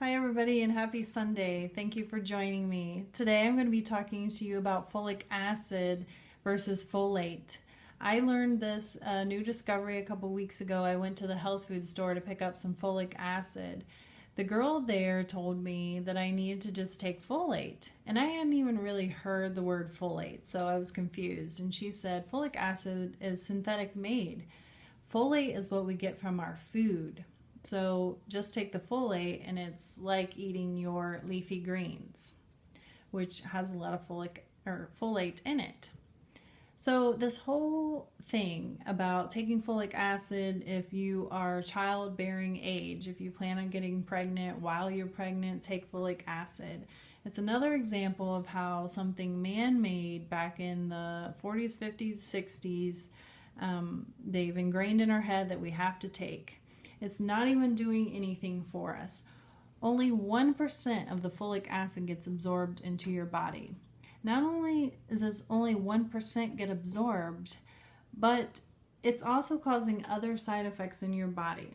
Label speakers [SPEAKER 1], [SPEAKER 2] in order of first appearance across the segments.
[SPEAKER 1] Hi everybody and happy Sunday. Thank you for joining me. Today I'm going to be talking to you about folic acid versus folate. I learned this new discovery a couple weeks ago. I went to the health food store to pick up some folic acid. The girl there told me that I needed to just take folate, and I hadn't even really heard the word folate, so I was confused. And she said folic acid is synthetic made. Folate is what we get from our food. So just take the folate, and it's like eating your leafy greens, which has a lot of folate in it. So this whole thing about taking folic acid if you are childbearing age, if you plan on getting pregnant while you're pregnant, take folic acid. It's another example of how something man-made back in the 40s, 50s, 60s, they've ingrained in our head that we have to take. It's not even doing anything for us. Only 1% of the folic acid gets absorbed into your body. Not only does only 1% get absorbed, but it's also causing other side effects in your body,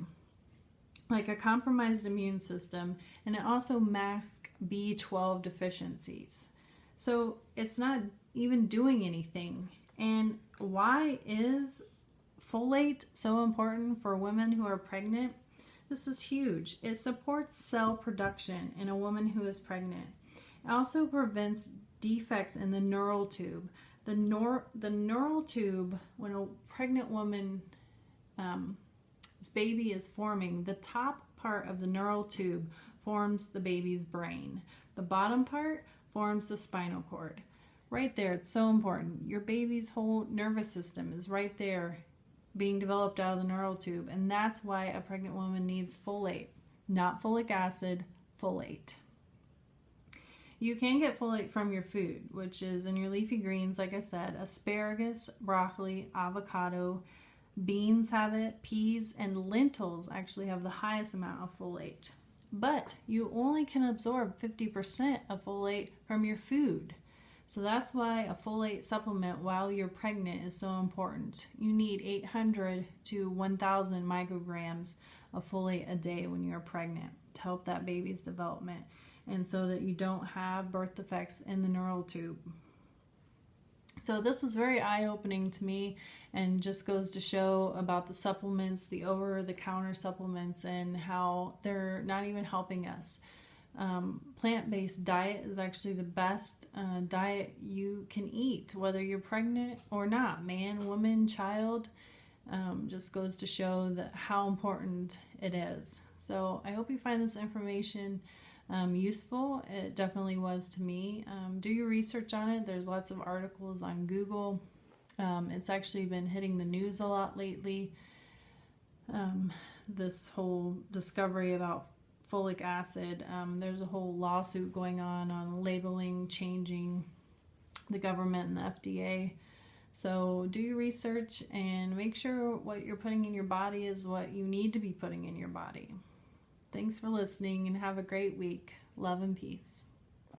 [SPEAKER 1] like a compromised immune system, and it also masks B12 deficiencies. So it's not even doing anything. And why is folate so important for women who are pregnant? This is huge. It supports cell production in a woman who is pregnant. It also prevents defects in the neural tube. The neural tube, when a pregnant woman, this baby is forming, the top part of the neural tube forms the baby's brain. The bottom part forms the spinal cord. Right there, it's so important. Your baby's whole nervous system is right there being developed out of the neural tube, and that's why a pregnant woman needs folate, not folic acid, folate. You can get folate from your food, which is in your leafy greens, like I said. Asparagus, broccoli, avocado, beans have it, peas, and lentils actually have the highest amount of folate. But you only can absorb 50% of folate from your food. So that's why a folate supplement while you're pregnant is so important. You need 800 to 1,000 micrograms of folate a day when you're pregnant to help that baby's development, and so that you don't have birth defects in the neural tube. So this was very eye-opening to me, and just goes to show about the supplements, the over-the-counter supplements, and how they're not even helping us. Plant-based diet is actually the best diet you can eat, whether you're pregnant or not, man, woman, child. Just goes to show that how important it is. So I hope you find this information useful. It definitely was to me. Do your research on it. There's lots of articles on Google. It's actually been hitting the news a lot lately. This whole discovery about folic acid. There's a whole lawsuit going on labeling, changing the government and the FDA. So do your research and make sure what you're putting in your body is what you need to be putting in your body. Thanks for listening and have a great week. Love and peace.